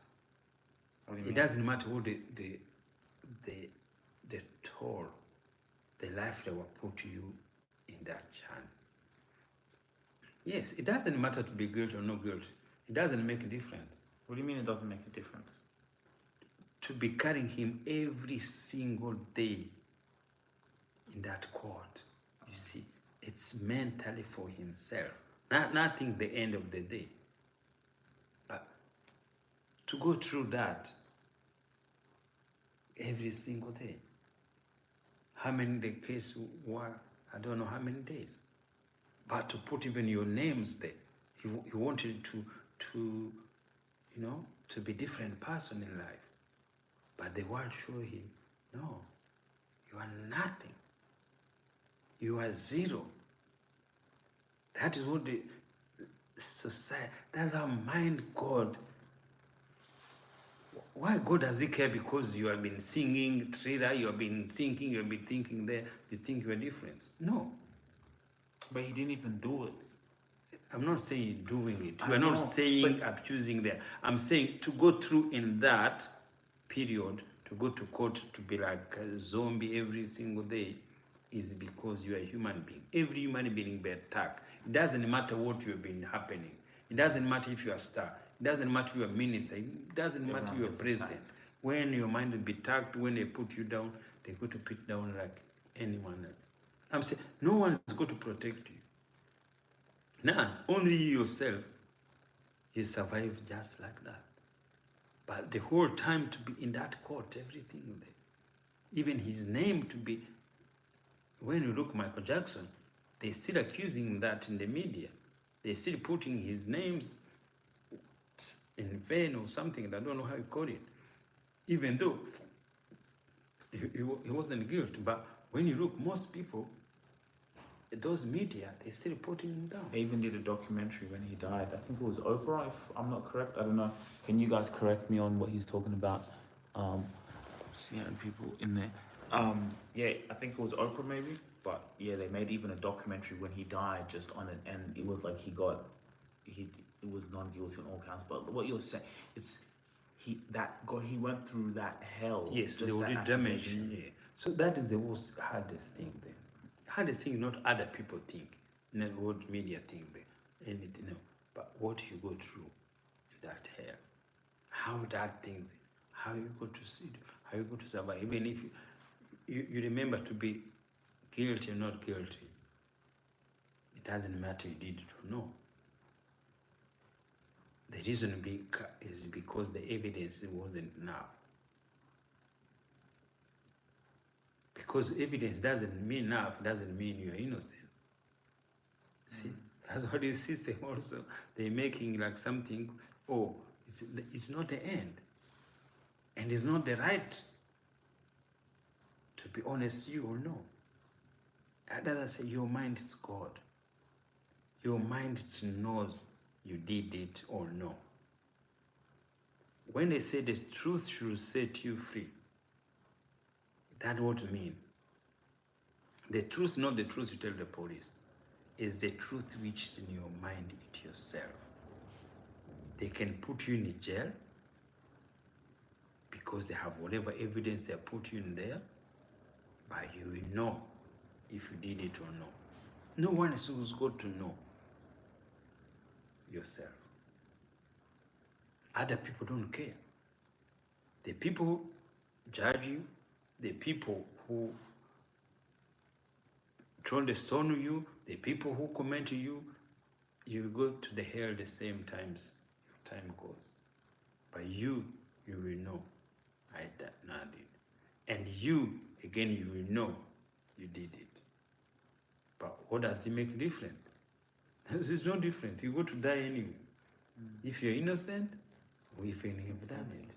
Speaker 1: What do you
Speaker 2: It
Speaker 1: mean?
Speaker 2: doesn't matter what the toll, the life that will put you in that chance. Yes, it doesn't matter to be guilty or not guilty. It doesn't make a difference.
Speaker 1: What do you mean it doesn't make a difference?
Speaker 2: To be carrying him every single day in that court, you see, it's mentally for himself. Nothing the end of the day. But to go through that every single day. How many the case were? I don't know how many days. But to put even your names there, he wanted to to be different person in life. But the world showed him, no, you are nothing. You are zero. That is what the society, that's how mind God. Why God does he care? Because you have been singing thriller, you have been thinking, you have been thinking there, you think you are different. No.
Speaker 1: But he didn't even do it.
Speaker 2: I'm not saying doing it.
Speaker 1: I
Speaker 2: You are
Speaker 1: know,
Speaker 2: not saying
Speaker 1: but-
Speaker 2: I'm choosing there. I'm saying to go through in that period, to go to court to be like a zombie every single day is because you are a human being. Every human being be attacked. It doesn't matter what you have been happening. It doesn't matter if you are a star. It doesn't matter if you are a minister. It doesn't matter if you are
Speaker 1: gets
Speaker 2: president.
Speaker 1: attacked.
Speaker 2: When your mind will be attacked, when they put you down, they go to put down like anyone else. I'm saying no one is going to protect you. None. Only you yourself. You survive just like that. But the whole time to be in that court, everything there. Even his name to be, when you look Michael Jackson, they still accusing him that in the media. They still putting his names in vain or something. I don't know how you call it. Even though he wasn't guilty. But when you look, most people, those media, they still putting him down.
Speaker 1: They even did a documentary when he died. I think it was Oprah, if I'm not correct. I don't know. Can you guys correct me on what he's talking about? Yeah, people in there. Yeah, I think it was Oprah maybe. But yeah, they made even a documentary when he died just on it, and it was like he it was non-guilty on all counts. But what you're saying, it's he went through that hell.
Speaker 2: Yes,
Speaker 1: just
Speaker 2: they already
Speaker 1: that
Speaker 2: damaged.
Speaker 1: accusation.
Speaker 2: Yeah. So that is the most hardest thing then. Hardest thing, not other people think, not what media think, anything, no, but what you go through in that hell, how that thing, how you go to see, how you go to survive. Even if you remember to be guilty or not guilty, it doesn't matter you did it or no. The reason is because the evidence wasn't enough. Because evidence doesn't mean enough, doesn't mean you're innocent. See, that's what the system also, they're making like something, oh, it's not the end. And it's not the right, to be honest, you or no. I'd rather say your mind is God. Your mind knows you did it or no. When they say the truth should set you free, that's what it means. The truth, not the truth you tell the police, is the truth which is in your mind, it yourself. They can put you in jail because they have whatever evidence they put you in there, but you will know if you did it or not. No one is who's got to know yourself. Other people don't care. The people who judge you, the people who throw the stone on you, the people who comment to you, you go to the hell the same times your time goes. But you will know I did not did. And you, again, you will know you did it. But what does it make different? It's no different. You go to die anyway. If you're innocent, or if you have done it.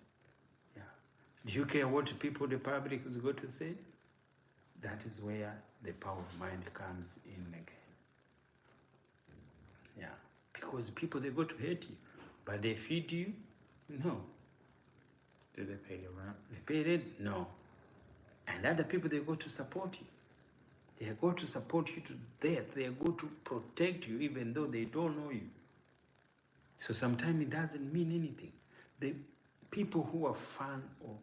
Speaker 2: Yeah. Do you care what people, the public is going to say? That is where the power of mind comes in again. Yeah. Because people, they go to hate you. But they feed you? No.
Speaker 1: Did they pay your rent?
Speaker 2: They pay rent? No. And other people, they go to support you. They are going to support you to death. They are going to protect you even though they don't know you. So sometimes it doesn't mean anything. The people who are fan of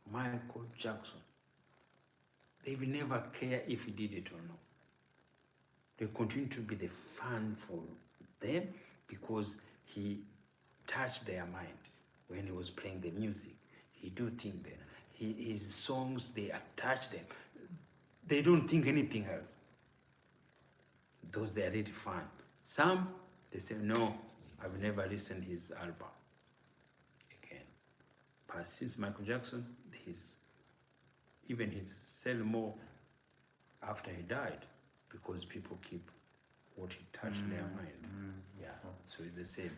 Speaker 2: Michael Jackson, they will never care if he did it or not. They continue to be the fan for them because he touched their mind when he was playing the music. He do think that his songs, they attach them. They don't think anything else. Those they are really fan. Some, they say, no, I've never listened to his album again. But since Michael Jackson, even his sell more after he died because people keep what he touched their mind. Yeah, so it's the same.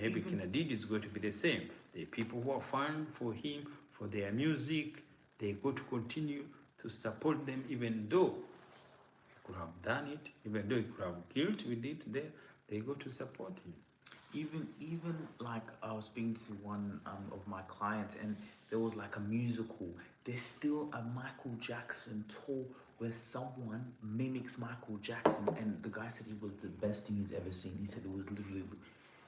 Speaker 2: Maybe Kennedy is going to be the same. The people who are fan for him, for their music, they go to continue to support them even though he could have done it, even though he could have guilt with it there, they go to support him.
Speaker 1: Even like I was speaking to one of my clients, and there was like a musical. There's still a Michael Jackson tour where someone mimics Michael Jackson, and the guy said it was the best thing he's ever seen. He said it was literally,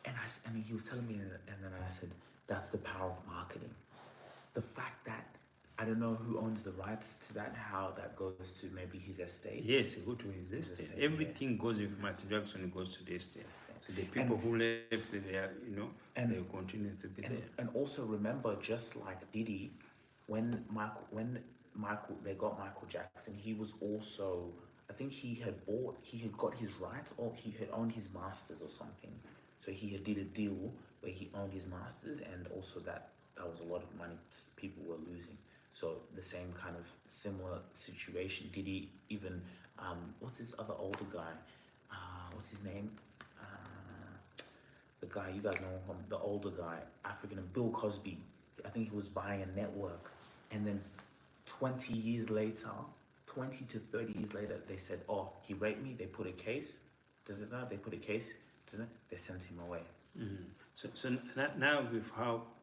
Speaker 1: and he was telling me, and then I said that's the power of marketing. The fact that I don't know who owns the rights to that, how that goes to maybe his estate.
Speaker 2: Yes, it goes to his estate. Everything goes with Michael Jackson, it goes to the estate. So the people who left there, and they continue to be there.
Speaker 1: And also remember, just like Diddy, when Michael they got Michael Jackson, he was also, I think he had got his rights, or he had owned his masters or something. So he had did a deal where he owned his masters, and also that was a lot of money people were losing. So the same kind of similar situation. Diddy even what's this other older guy? What's his name? The guy, you guys know him, the older guy, African, Bill Cosby. I think he was buying a network, and then 20 years later, 20 to 30 years later, they said, oh, he raped me. They put a case. They put a case. They sent him away.
Speaker 2: Mm-hmm. So now with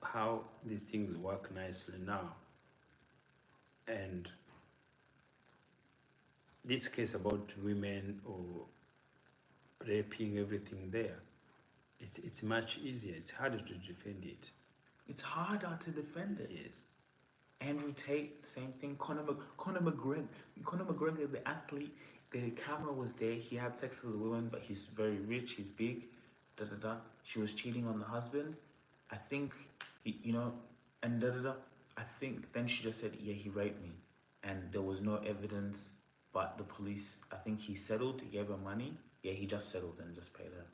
Speaker 2: how these things work nicely now, and this case about women or raping everything there, it's much easier. It's harder to defend it.
Speaker 1: It's harder to defend it.
Speaker 2: Yes.
Speaker 1: Andrew Tate, same thing. Conor McGregor, the athlete, the camera was there. He had sex with a woman, but he's very rich. He's big. She was cheating on the husband. I think, and I think then she just said, yeah, he raped me, and there was no evidence. But the police, I think he settled. He gave her money. Yeah, he just settled and just paid her.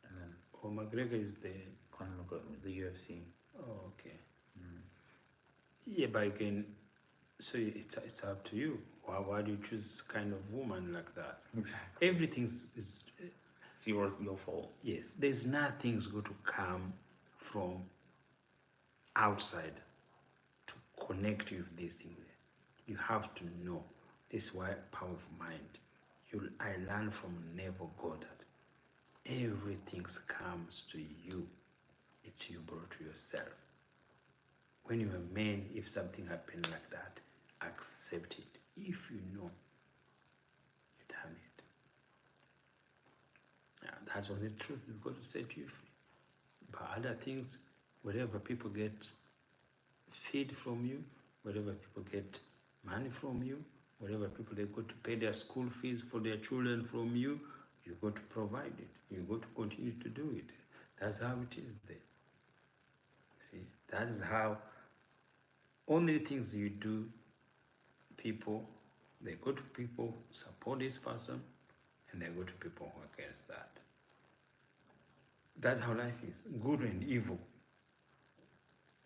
Speaker 1: And then.
Speaker 2: Oh, McGregor is the
Speaker 1: Conor McGregor, the UFC.
Speaker 2: Oh, okay. Yeah, but again, so it's up to you. Why do you choose kind of woman like that?
Speaker 1: Exactly.
Speaker 2: Everything's is
Speaker 1: it's your fault.
Speaker 2: Yes, there's nothing's going to come from outside to connect you with this thing. You have to know. This is why power of mind. I learned from Neville Goddard. Everything comes to you. It's you brought to yourself. When you're a man, if something happened like that, accept it. If you know, you done it. Yeah, that's when the truth is going to set you free. But other things, whatever people get feed from you, whatever people get money from you, whatever people they go to pay their school fees for their children from you, you got to provide it. You got to continue to do it. That's how it is there. See, that is how only things you do, people, they go to people, support this person, and they go to people who are against that. That's how life is. Good and evil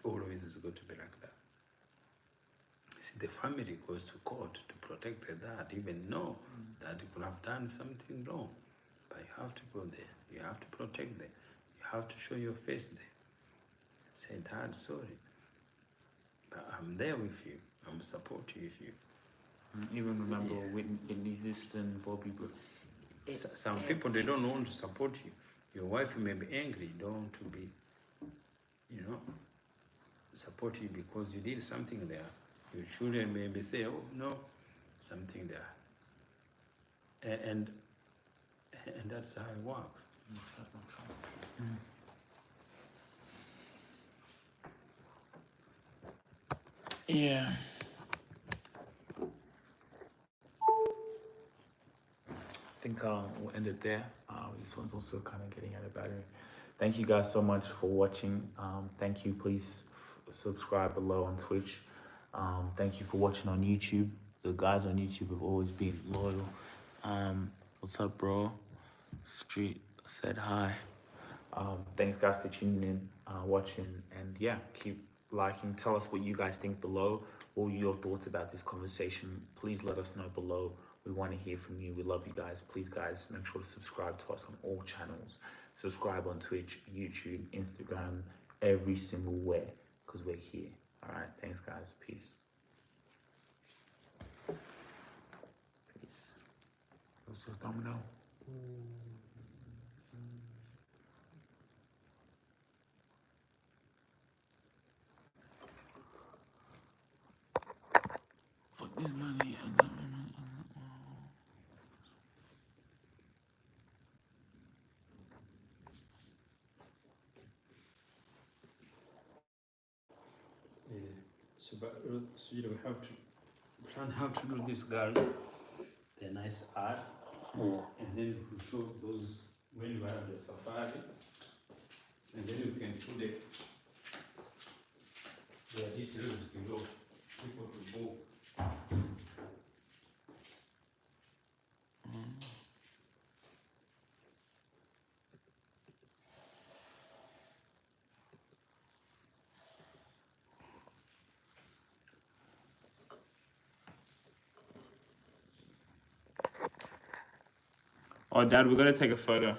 Speaker 2: always is going to be like that. See, the family goes to court to protect the dad, even know that you could have done something wrong. But you have to go there. You have to protect them. You have to show your face there. Say, Dad, sorry. But I'm there with you. I'm supporting with you.
Speaker 1: Even remember Whitney Houston, Bobby Brook.
Speaker 2: Some people, they don't want to support you. Your wife may be angry, don't want to be, support you because you did something there. Your children maybe say, oh, no, something there. And that's how it works. Yeah.
Speaker 1: I think we'll end it there. This one's also kind of getting at a battery. Thank you guys so much for watching. Thank you. Please subscribe below on Twitch. Thank you for watching on YouTube. The guys on YouTube have always been loyal. What's up, bro? Street said hi. Thanks, guys, for tuning in, watching, and yeah, keep liking. Tell us what you guys think below. What were your thoughts about this conversation? Please let us know below. We want to hear from you. We love you guys. Please, guys, make sure to subscribe to us on all channels. Subscribe on Twitch, YouTube, Instagram, every single where, because we're here. All right. Thanks, guys. Peace. Peace. What's your domino? Fuck this money.
Speaker 2: So, we have to plan how to do this, girl. The nice art, and then we show those when you have the safari, and then you can put the details below. People to go.
Speaker 1: Oh, Dad, we're gonna take a photo.